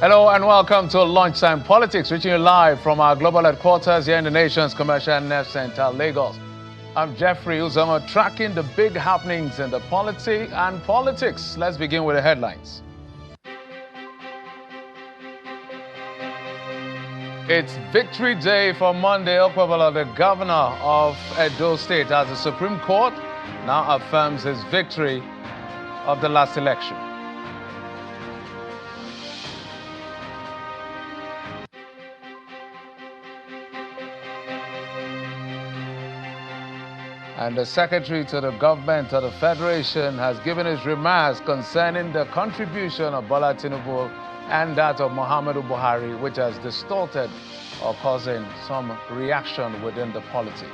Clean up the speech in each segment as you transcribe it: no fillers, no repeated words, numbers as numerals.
Hello and welcome to Lunchtime Politics, reaching you live from our global headquarters here in the nation's commercial nerve center, Lagos. I'm Jeffrey Uzoma, tracking the big happenings in the polity and politics. Let's begin with the headlines. It's Victory Day for Monday, Okwebolo, the governor of Edo State, as the Supreme Court now affirms his victory of the last election. And the Secretary to the Government of the Federation has given his remarks concerning the contribution of Bola Tinubu and that of Muhammadu Buhari, which has distorted or causing some reaction within the polity.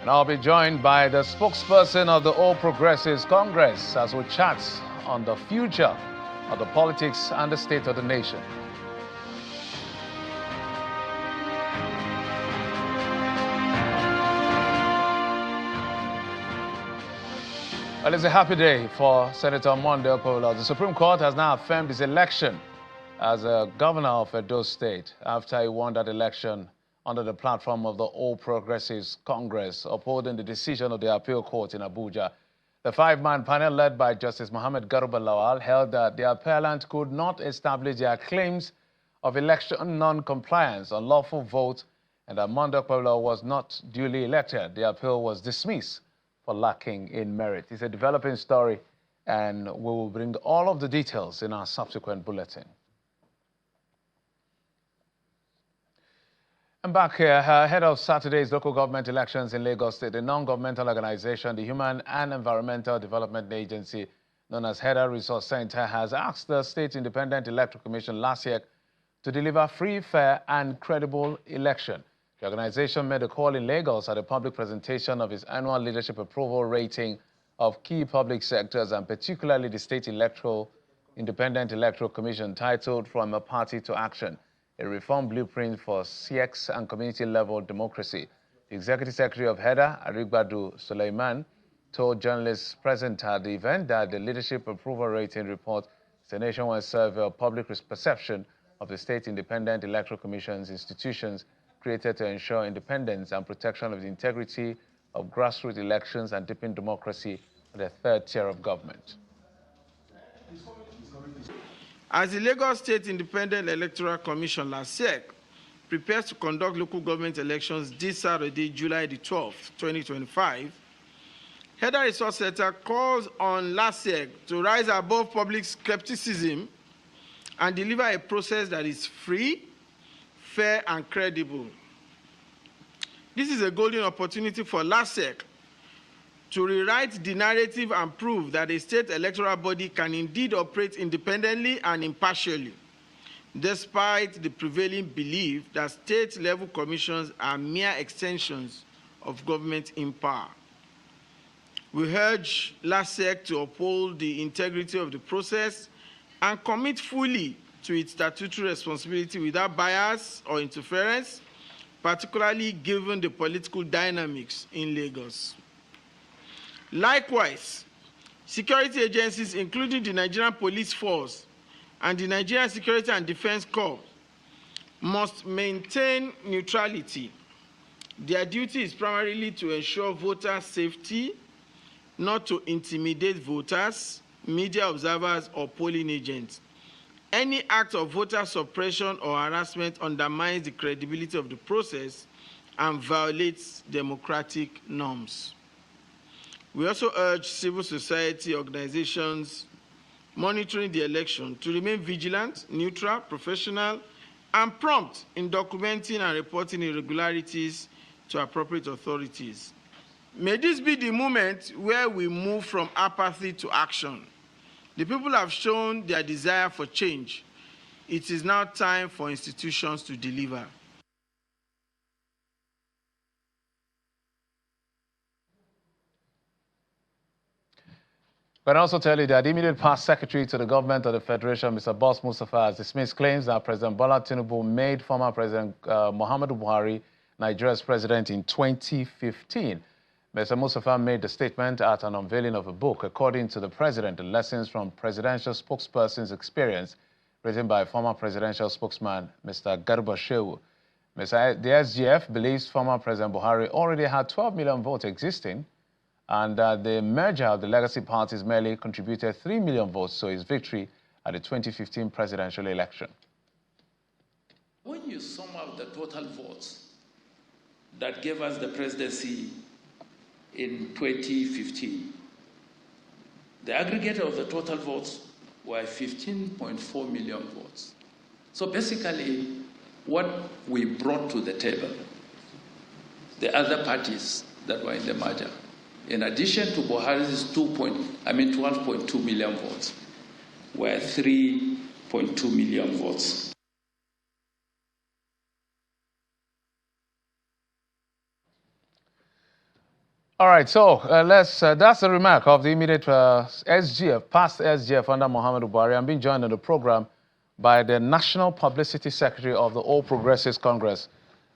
And I'll be joined by the spokesperson of the All Progressives Congress as we chat on the future of the politics and the state of the nation. Well, it's a happy day for Senator Monday Okwebolo. The Supreme Court has now affirmed his election as a governor of Edo State after he won that election under the platform of the All Progressives Congress, upholding the decision of the appeal court in Abuja. The five-man panel led by Justice Mohammed Garba Lawal held that the appellant could not establish their claims of election non-compliance, unlawful vote, and that Monday Okwebolo was not duly elected. The appeal was dismissed for lacking in merit. It's a developing story, and we will bring all of the details in our subsequent bulletin. And back here, ahead of Saturday's local government elections in Lagos State, the non-governmental organization, the Human and Environmental Development Agency, known as HEDA Resource Center, has asked the State Independent Electoral Commission last year to deliver free, fair, and credible election. The organization made a call in Lagos at a public presentation of its annual leadership approval rating of key public sectors, and particularly the State Independent Electoral Commission, titled From a Party to Action, a reform blueprint for CX and community-level democracy. The Executive Secretary of HEDA, Arigbadu Suleiman, told journalists present at the event that the leadership approval rating report is a nationwide survey of public perception of the State Independent Electoral Commission's institutions created to ensure independence and protection of the integrity of grassroots elections and deepen democracy in the third tier of government. As the Lagos State Independent Electoral Commission, LASEC, prepares to conduct local government elections this Saturday, July the 12th, 2025, HEDA Resource Center calls on LASEC to rise above public skepticism and deliver a process that is free, fair, and credible. This is a golden opportunity for LASEC to rewrite the narrative and prove that a state electoral body can indeed operate independently and impartially, despite the prevailing belief that state-level commissions are mere extensions of government in power. We urge LASEC to uphold the integrity of the process and commit fully to its statutory responsibility without bias or interference, particularly given the political dynamics in Lagos. Likewise, security agencies, including the Nigerian Police Force and the Nigerian Security and Defense Corps, must maintain neutrality. Their duty is primarily to ensure voter safety, not to intimidate voters, media observers, or polling agents. Any act of voter suppression or harassment undermines the credibility of the process and violates democratic norms. We also urge civil society organizations monitoring the election to remain vigilant, neutral, professional, and prompt in documenting and reporting irregularities to appropriate authorities. May this be the moment where we move from apathy to action. The people have shown their desire for change. It is now time for institutions to deliver. But I also tell you that the immediate past secretary to the government of the Federation, Mr. Mustafa, has dismissed claims that President Bola Tinubu made former President Muhammadu Buhari Nigeria's president in 2015. Mr. Mustafa made the statement at an unveiling of a book, according to the president, the lessons from presidential spokesperson's experience, written by former presidential spokesman, Mr. Governorship. The SGF believes former President Buhari already had 12 million votes existing, and that the merger of the legacy parties merely contributed 3 million votes to his victory at the 2015 presidential election. When you sum up the total votes that gave us the presidency in 2015, the aggregate of the total votes were 15.4 million votes. So basically, what we brought to the table, the other parties that were in the merger, in addition to Buhari's 12.2 million votes, were 3.2 million votes. All right, so that's the remark of the immediate SGF, past SGF under Muhammadu Buhari. I'm being joined on the program by the National Publicity Secretary of the All Progressives Congress,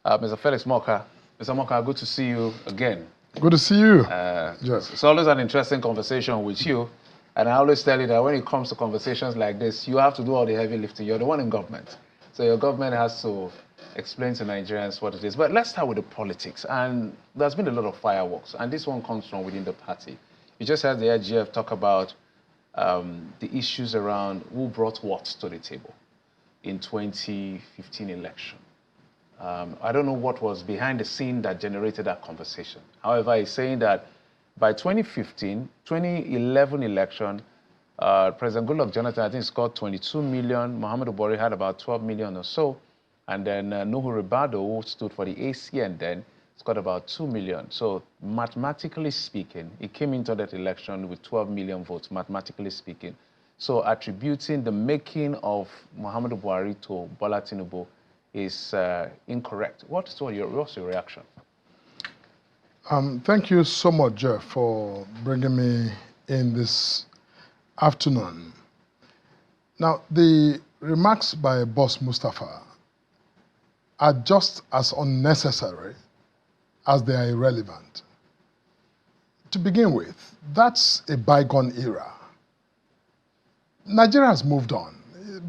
Mr. Felix Morka. Mr. Morka, good to see you again. Good to see you. Yes. It's always an interesting conversation with you. And I always tell you that when it comes to conversations like this, you have to do all the heavy lifting. You're the one in government. So your government has to explain to Nigerians what it is. But let's start with the politics. And there's been a lot of fireworks. And this one comes from within the party. You just heard the AGF talk about the issues around who brought what to the table in 2015 election. I don't know what was behind the scene that generated that conversation. However, he's saying that by 2015, 2011 election, President Goodluck Jonathan, I think, scored 22 million. Muhammadu Buhari had about 12 million or so. And then Nuhu Ribado, who stood for the ACN then, scored about 2 million. So mathematically speaking, he came into that election with 12 million votes, mathematically speaking. So attributing the making of Muhammadu Buhari to Bola Tinubu is incorrect. What's your reaction? Thank you so much, Jeff, for bringing me in this afternoon. Now, the remarks by Boss Mustafa are just as unnecessary as they are irrelevant. To begin with, that's a bygone era. Nigeria has moved on.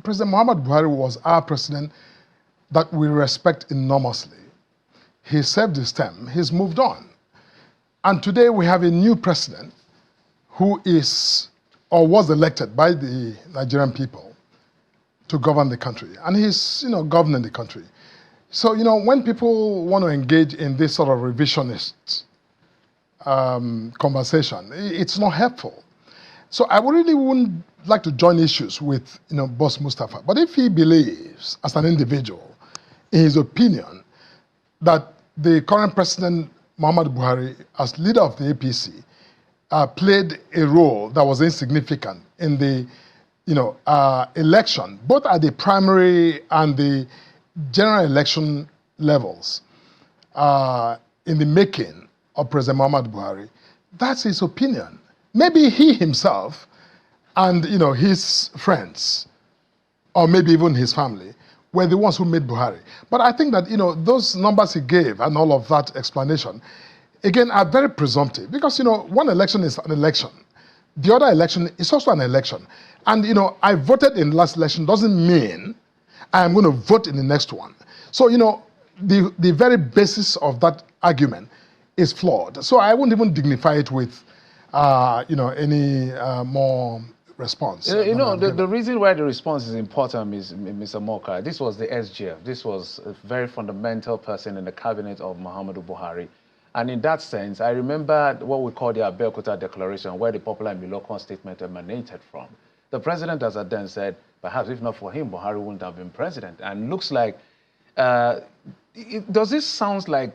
President Muhammadu Buhari was our president that we respect enormously. He served his term, he's moved on. And today we have a new president who is or was elected by the Nigerian people to govern the country. And he's, governing the country. So, when people want to engage in this sort of revisionist conversation, it's not helpful. So I really wouldn't like to join issues with, Boss Mustafa. But if he believes, as an individual, in his opinion, that the current president, Muhammadu Buhari, as leader of the APC, played a role that was insignificant in the, election, both at the primary and the general election levels, in the making of President Muhammadu Buhari, that's his opinion. Maybe he himself and his friends, or maybe even his family, were the ones who made Buhari. But I think that those numbers he gave and all of that explanation, again, are very presumptive because one election is an election. The other election is also an election. And I voted in the last election doesn't mean I'm going to vote in the next one. So, the very basis of that argument is flawed. So I wouldn't even dignify it with, any more response. The reason why the response is important is, Mr. Morka, this was the SGF. This was a very fundamental person in the cabinet of Muhammadu Buhari. And in that sense, I remember what we call the Abeokuta Declaration, where the Popular and Milokon statement emanated from. The president, as I then said, perhaps if not for him, Buhari wouldn't have been president. And looks like, does it sound like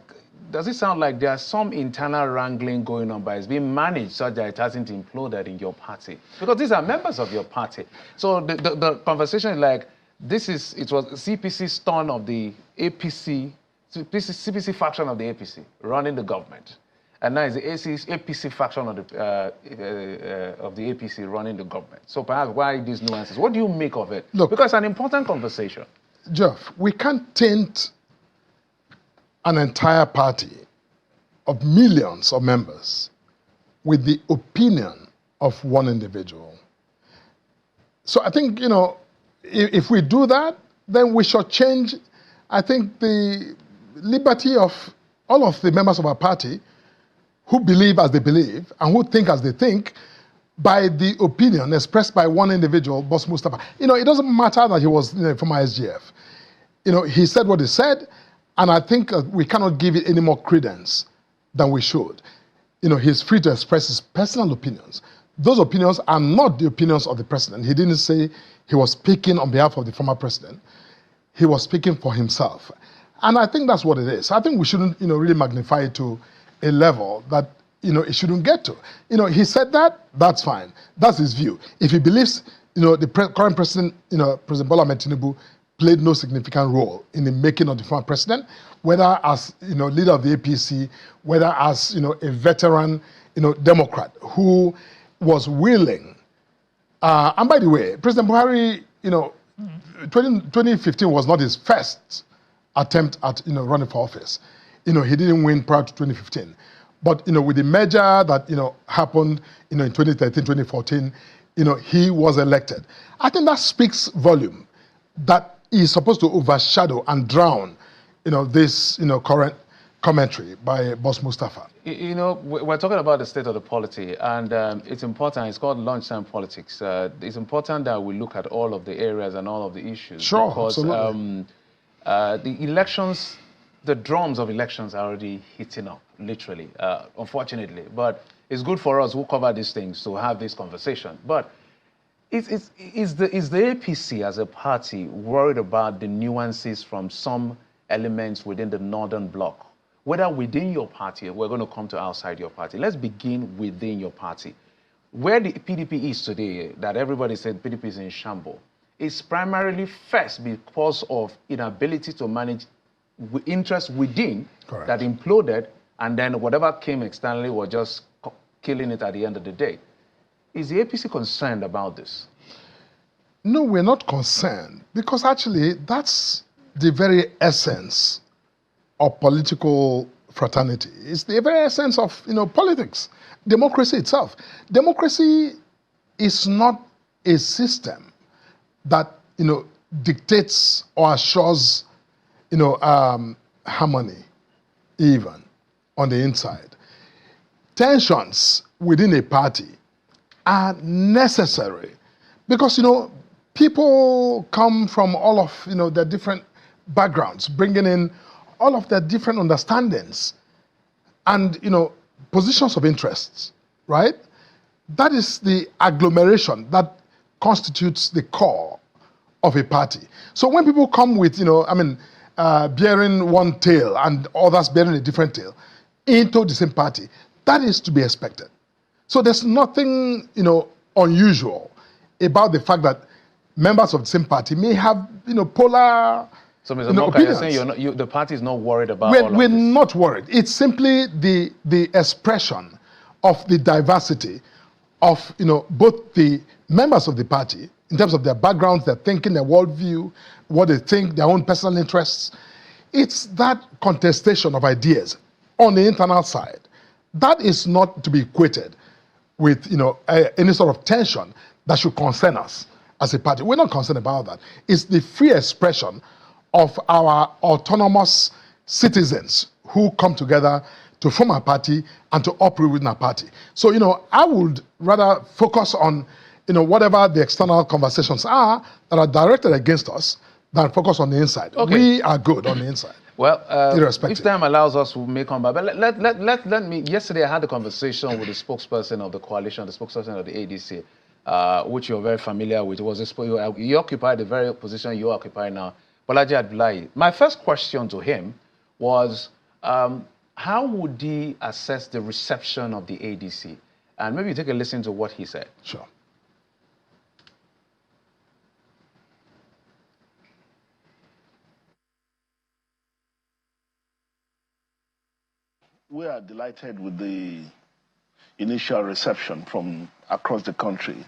there's some internal wrangling going on, but it's being managed so that it hasn't imploded in your party? Because these are members of your party. So the conversation is like, it was CPC's turn of the APC, CPC faction of the APC running the government. And now it's the APC faction of the APC running the government. So perhaps why these nuances? What do you make of it? Look, because it's an important conversation. Jeff, we can't taint an entire party of millions of members with the opinion of one individual. So I think, if we do that, then we should change, I think, the liberty of all of the members of our party who believe as they believe and who think as they think by the opinion expressed by one individual, Boss Mustafa. It doesn't matter that he was from SGF. He said what he said, and I think we cannot give it any more credence than we should. He's free to express his personal opinions. Those opinions are not the opinions of the president. He didn't say he was speaking on behalf of the former president. He was speaking for himself. And I think that's what it is. I think we shouldn't, really magnify it to a level that, it shouldn't get to. He said that, that's fine. That's his view. If he believes, the current president, President Bola Ahmed Tinubu, played no significant role in the making of the former president, whether as, leader of the APC, whether as, a veteran, Democrat who was willing. And by the way, President Buhari, 2015 was not his first attempt at, running for office. He didn't win prior to 2015. But, with the merger that, happened, in 2013, 2014, he was elected. I think that speaks volume that is supposed to overshadow and drown, this, current commentary by Boss Mustafa. We're talking about the state of the polity, and it's important. It's called lunchtime politics. It's important that we look at all of the areas and all of the issues. Sure, because, absolutely. The elections, the drums of elections are already hitting up, literally, unfortunately. But it's good for us who cover these things to have this conversation. But is the APC as a party worried about the nuances from some elements within the northern bloc? Whether within your party, we're going to come to outside your party. Let's begin within your party. Where the PDP is today, that everybody said PDP is in shambles, is primarily first because of inability to manage interest within. Correct. That imploded, and then whatever came externally was just killing it at the end of the day. Is the APC concerned about this? No, we're not concerned, because actually that's the very essence of political fraternity. It's the very essence of politics, democracy itself. Democracy is not a system that dictates or assures harmony even on the inside. Tensions within a party are necessary because people come from all of their different backgrounds, bringing in all of their different understandings and positions of interests, right? That is the agglomeration that constitutes the core of a party. So when people come with bearing one tail and others bearing a different tail into the same party, that is to be expected. So there's nothing unusual about the fact that members of the same party may have polar. So, Mr. Morka, you're saying the party is not worried about all of this? We're not worried. It's simply the expression of the diversity of both the members of the party in terms of their backgrounds, their thinking, their worldview, what they think, their own personal interests. It's that contestation of ideas on the internal side. That is not to be equated with any sort of tension that should concern us as a party. We're not concerned about that. It's the free expression of our autonomous citizens who come together to form a party and to operate within a party. So, I would rather focus on, whatever the external conversations are that are directed against us than focus on the inside. Okay. We are good on the inside. Well, irrespective. if time allows us, we may come back. But let me, yesterday I had a conversation with the spokesperson of the coalition, the spokesperson of the ADC, which you're very familiar with. You occupied the very position you occupy now. Bolaji Abdullahi. My first question to him was, how would he assess the reception of the ADC? And maybe take a listen to what he said. Sure. We are delighted with the initial reception from across the country.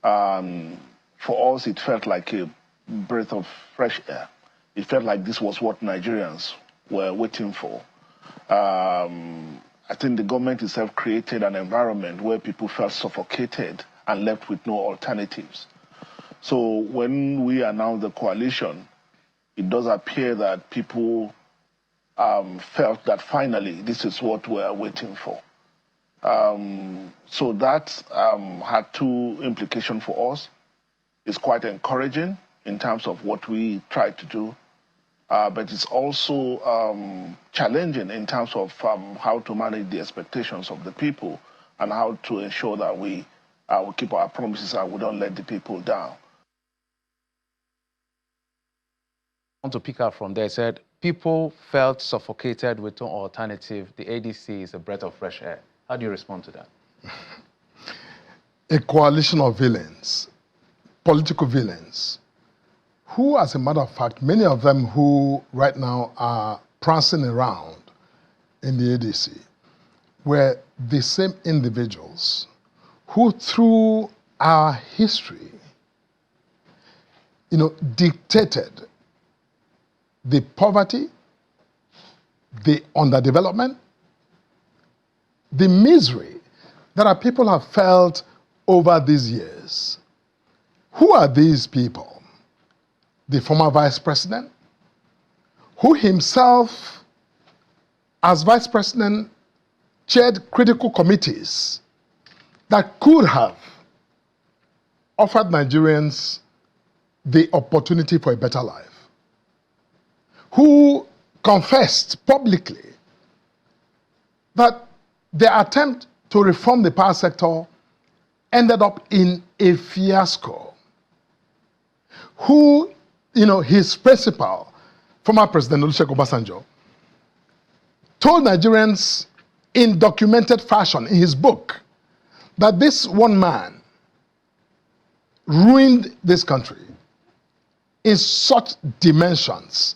For us, it felt like a breath of fresh air. It felt like this was what Nigerians were waiting for. I think the government itself created an environment where people felt suffocated and left with no alternatives. So when we announced the coalition, it does appear that people felt that finally this is what we're waiting for. So that had two implications for us. It's quite encouraging in terms of what we tried to do, but it's also challenging in terms of how to manage the expectations of the people and how to ensure that we keep our promises and we don't let the people down. I want to pick up from there. It said, people felt suffocated with no alternative. The ADC is a breath of fresh air. How do you respond to that? A coalition of villains, political villains, who, as a matter of fact, many of them who right now are prancing around in the ADC, were the same individuals who, through our history, dictated the poverty, the underdevelopment, the misery that our people have felt over these years. Who are these people? The former vice president, who himself, as vice president, chaired critical committees that could have offered Nigerians the opportunity for a better life, who confessed publicly that the attempt to reform the power sector ended up in a fiasco, who, his principal, former President Olusegun Obasanjo, told Nigerians in documented fashion in his book that this one man ruined this country in such dimensions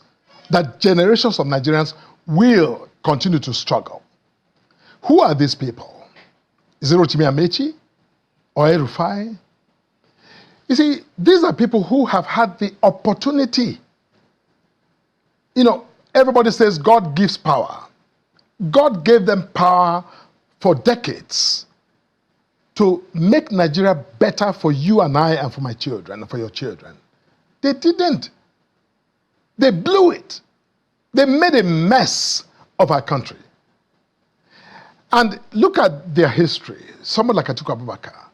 that generations of Nigerians will continue to struggle. Who are these people? Is it Rotimi Amechi or El-Rufai? You see, these are people who have had the opportunity. Everybody says God gives power. God gave them power for decades to make Nigeria better for you and I and for my children and for your children. They didn't. They blew it. They made a mess of our country. And look at their history. Someone like Atiku Abubakar.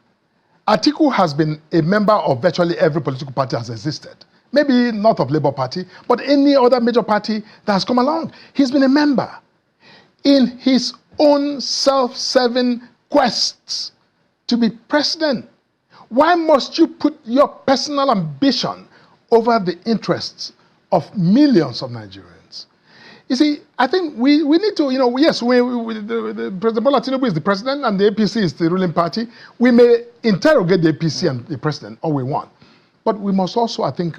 Atiku has been a member of virtually every political party that has existed. Maybe not of Labour Party, but any other major party that has come along. He's been a member. In his own self-serving quests to be president, why must you put your personal ambition over the interests of millions of Nigerians? You see, I think we need to, yes, the President Bola Tinubu is the president and the APC is the ruling party. We may interrogate the APC and the president all we want. But we must also, I think,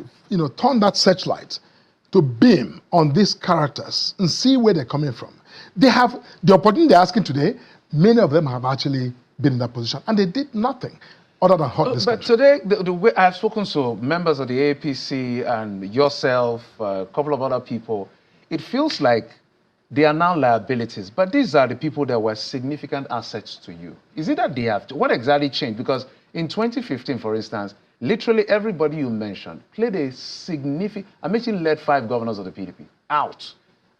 turn that searchlight to beam on these characters and see where they're coming from. They have the opportunity they're asking today. Many of them have actually been in that position, and they did nothing other than hurt this country. Today, the way I've spoken to members of the APC and yourself, a couple of other people, it feels like they are now liabilities, but these are the people that were significant assets to you. Is it that they have to? What exactly changed? Because in 2015, for instance, literally everybody you mentioned played a significant... Amechi led 5 governors of the PDP out.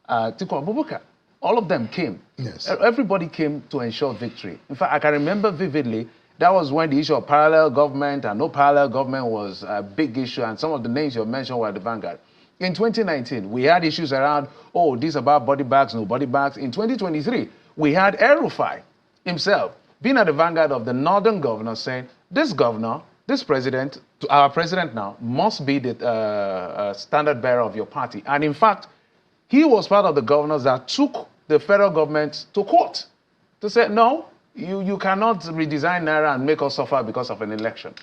Atiku Abubakar, all of them came. Yes. Everybody came to ensure victory. In fact, I can remember vividly, that was when the issue of parallel government and no parallel government was a big issue, and some of the names you mentioned were at the vanguard. In 2019, we had issues around, this about body bags, no body bags. In 2023, we had El-Rufai himself being at the vanguard of the northern governors saying, this governor, this president, our president now, must be the standard bearer of your party. And in fact, he was part of the governors that took the federal government to court to say, no, you cannot redesign Naira and make us suffer because of an election.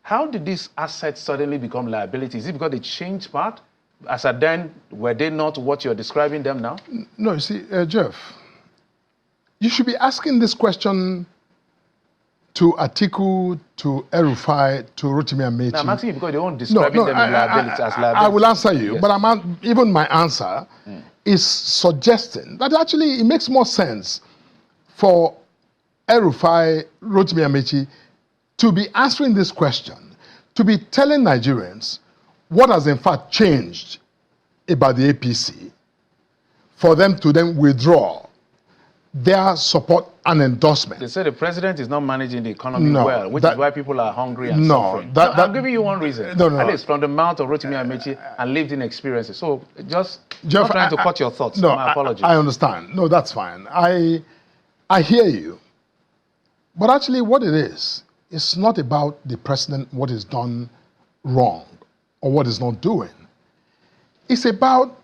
How did these assets suddenly become liabilities? Is it because they changed part? As at then, were they not what you're describing them now? No, you see, Jeff, you should be asking this question to Atiku, to El-Rufai, to Rotimi Amechi. Now, I'm asking you because they won't describe them as liability. I will answer you, yes. But even my answer is suggesting that actually it makes more sense for El-Rufai, Rotimi Amechi to be answering this question, to be telling Nigerians what has in fact changed about the APC, for them to then withdraw their support and endorsement. They say the president is not managing the economy well, which is why people are hungry and suffering. I'm giving you one reason. At least from the mouth of Rotimi Amechi and lived-in experiences. So just Jeff, not trying to cut your thoughts. No, my apologies. I understand. No, that's fine. I hear you. But actually what it is, it's not about the president, what is done wrong or what is not doing. It's about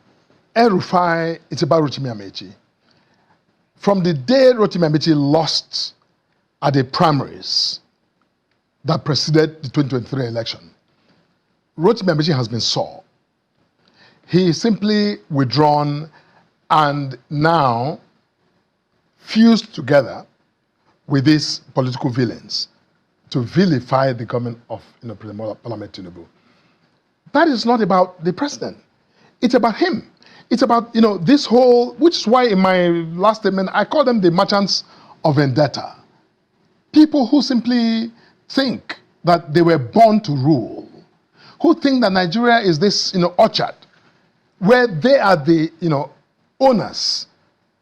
El-Rufai, it's about Rotimi Amechi. From the day Rotimi Amechi lost at the primaries that preceded the 2023 election, Rotimi Amechi has been sore. He simply withdrawn and now fused together with these political villains to vilify the government of President Bola Tinubu. That is not about the president. It's about him. It's about, this whole, which is why in my last statement, I call them the merchants of vendetta. People who simply think that they were born to rule, who think that Nigeria is this, orchard, where they are the, owners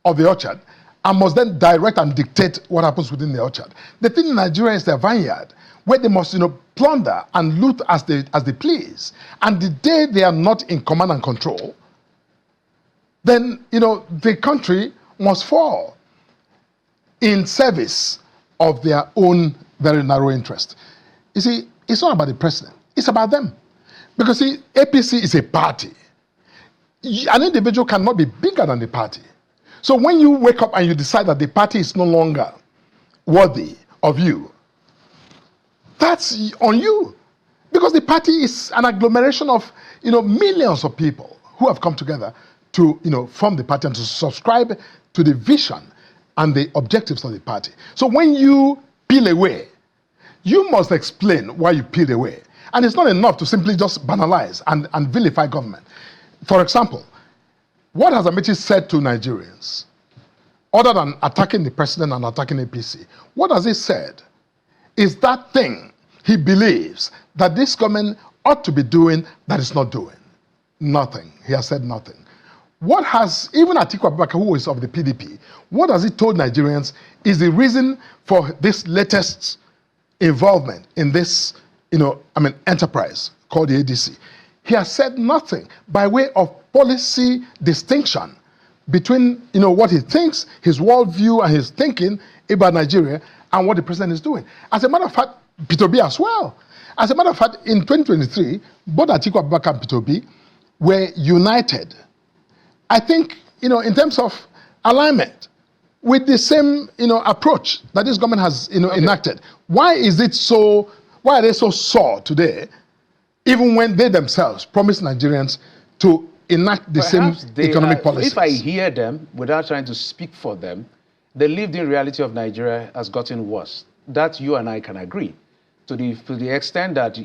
of the orchard, and must then direct and dictate what happens within the orchard. They think Nigeria is their vineyard, where they must, plunder and loot as they please. And the day they are not in command and control, then, the country must fall in service of their own very narrow interest. You see, it's not about the president. It's about them. Because, see, APC is a party. An individual cannot be bigger than the party. So when you wake up and you decide that the party is no longer worthy of you, that's on you. Because the party is an agglomeration of, millions of people who have come together to, form the party and to subscribe to the vision and the objectives of the party. So when you peel away, you must explain why you peel away. And it's not enough to simply just banalize and vilify government. For example, what has Amechi said to Nigerians, other than attacking the president and attacking APC? What has he said is that thing he believes that this government ought to be doing that is not doing? Nothing. He has said nothing. What has, even Atiku Abubakar, who is of the PDP, what has he told Nigerians is the reason for this latest involvement in this, enterprise called the ADC? He has said nothing by way of policy distinction between, what he thinks, his worldview and his thinking about Nigeria and what the president is doing. As a matter of fact, Peter Obi as well. As a matter of fact, in 2023, both Atiku Abubakar and Peter Obi were united, I think, in terms of alignment with the same, approach that this government has, enacted. Why are they so sore today, even when they themselves promise Nigerians to enact the same economic policies? If I hear them, without trying to speak for them, the lived-in reality of Nigeria has gotten worse. That you and I can agree. To the extent that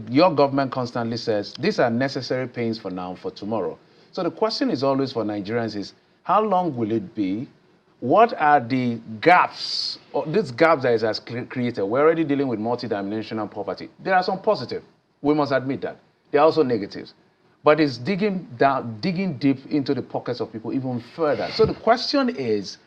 your government constantly says, these are necessary pains for now, for tomorrow. So the question is always for Nigerians is, how long will it be? What are the gaps, or these gaps that it has created? We're already dealing with multidimensional poverty. There are some positive. We must admit that. There are also negatives. But it's digging deep into the pockets of people even further. So the question is,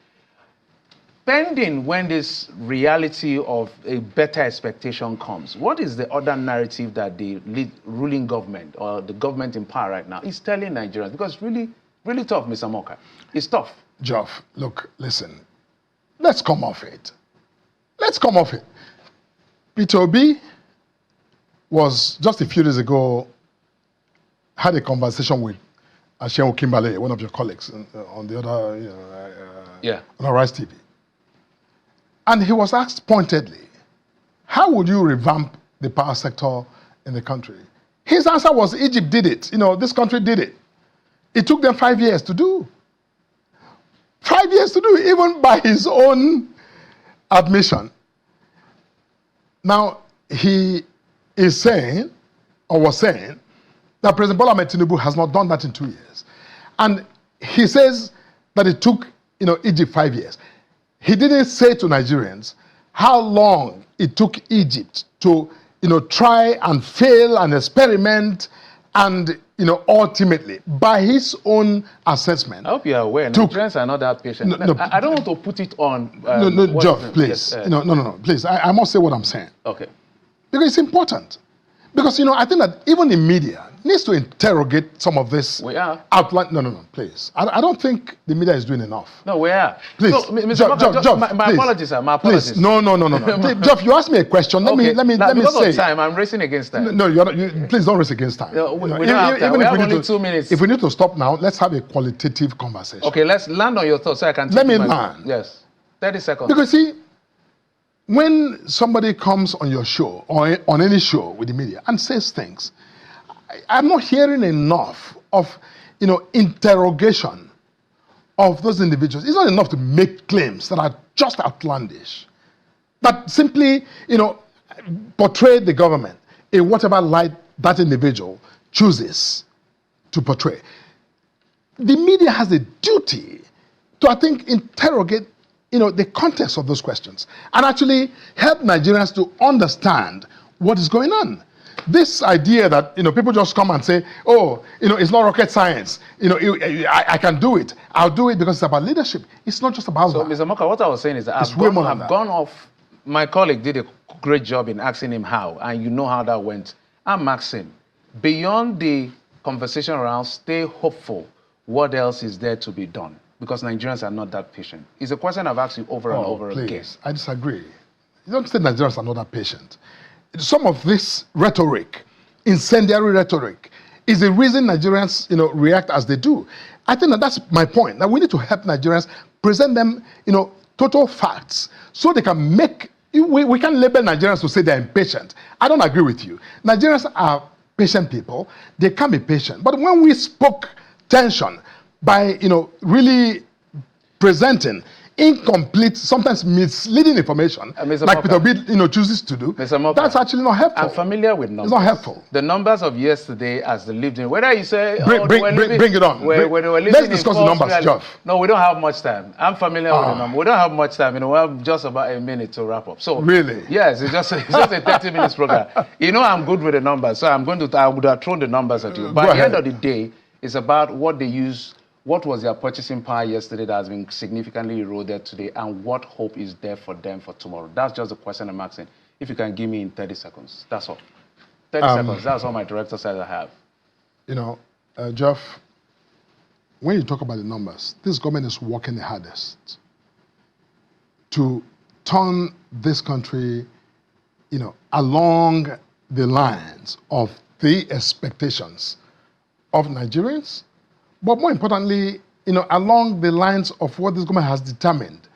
pending when this reality of a better expectation comes, what is the other narrative that the ruling government or the government in power right now is telling Nigerians? Because it's really, really tough, Mr. Morka. It's tough. Geoff, look, listen. Let's come off it. Let's come off it. Peter Obi was just a few days ago, had a conversation with Ashewo Kimbale, one of your colleagues on the other, on Arise TV. And he was asked pointedly, how would you revamp the power sector in the country? His answer was, Egypt did it. This country did it. It took them 5 years to do. 5 years to do, even by his own admission. Now, he is saying, or was saying, that President Bola Ahmed Tinubu has not done that in 2 years. And he says that it took, Egypt 5 years. He didn't say to Nigerians how long it took Egypt to, try and fail and experiment and, ultimately, by his own assessment. I hope you are aware, Nigerians are not that patient. No, I don't want to put it on. Geoff, please. Yes, no, please. I must say what I'm saying. Okay. Because it's important. Because, I think that even the media needs to interrogate some of this. We are. Outline. No, please. I don't think the media is doing enough. No, we are. Please. So, Mr. Morka, my apologies, sir. My apologies. Please. No. Geoff, you asked me a question. Let me because say. Of time, I'm racing against time. No, please don't race against time. No, we don't have time. We have only 2 minutes. If we need to stop now, let's have a qualitative conversation. Okay, let's land on your thoughts so I can. Let me land. Yes. 30 seconds. Because see, when somebody comes on your show or on any show with the media and says things, I'm not hearing enough of, interrogation of those individuals. It's not enough to make claims that are just outlandish, that simply, portray the government in whatever light that individual chooses to portray. The media has a duty to, I think, interrogate the context of those questions and actually help Nigerians to understand what is going on. This idea that, people just come and say, oh, it's not rocket science. I can do it. I'll do it because it's about leadership. It's not just about that. So, Mr. Morka, what I was saying is that I've gone off. My colleague did a great job in asking him how, and you know how that went. I'm asking, beyond the conversation around stay hopeful, what else is there to be done? Because Nigerians are not that patient. It's a question I've asked you over and over again. I disagree. You don't say Nigerians are not that patient. Some of this rhetoric, incendiary rhetoric, is the reason Nigerians, react as they do. I think that's my point. That we need to help Nigerians present them, total facts, so they can make. We can label Nigerians to say they're impatient. I don't agree with you. Nigerians are patient people. They can be patient. But when we spoke tension by, really presenting incomplete, sometimes misleading information, like Peter Obi, chooses to do, that's actually not helpful. I'm familiar with numbers. It's not helpful. The numbers of yesterday as they lived in, whether you say, bring it on. Let's discuss the numbers, Geoff. No, we don't have much time. I'm familiar with the numbers. We don't have much time. We have just about a minute to wrap up. So really? Yes, it's just a 30 minutes program. I'm good with the numbers, so I would have thrown the numbers at you. But at the end of the day, it's about what they use. What was their purchasing power yesterday that has been significantly eroded today, and what hope is there for them for tomorrow? That's just the question I'm asking. If you can give me in 30 seconds, that's all. 30 seconds, that's all my director says I have. Geoff, when you talk about the numbers, this government is working the hardest to turn this country, along the lines of the expectations of Nigerians, but more importantly, along the lines of what this government has determined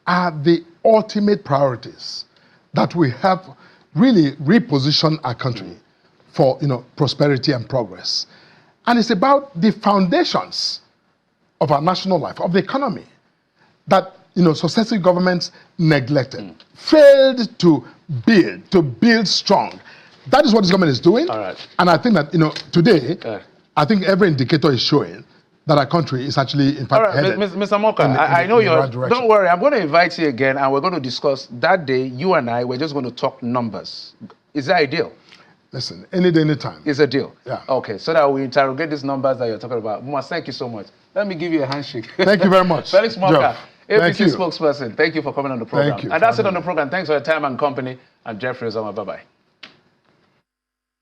are the ultimate priorities that we have really repositioned our country for, prosperity and progress. And it's about the foundations of our national life, of the economy, that, successive governments neglected, failed to build strong. That is what this government is doing. All right. And I think that, today, I think every indicator is showing that our country is actually, in fact, headed. Mr. Morka, I know you're. Don't worry, I'm going to invite you again, and we're going to discuss that day. You and I, we're just going to talk numbers. Is that a deal? Listen, any day, any time. It's a deal. Yeah. Okay, so that we interrogate these numbers that you're talking about. Mustafa, thank you so much. Let me give you a handshake. Thank you very much. Felix Morka, APC spokesperson. Thank you for coming on the program. Thank you. And that's it on the program. Thanks for your time and company. I'm Jeffrey Ozama. Bye-bye.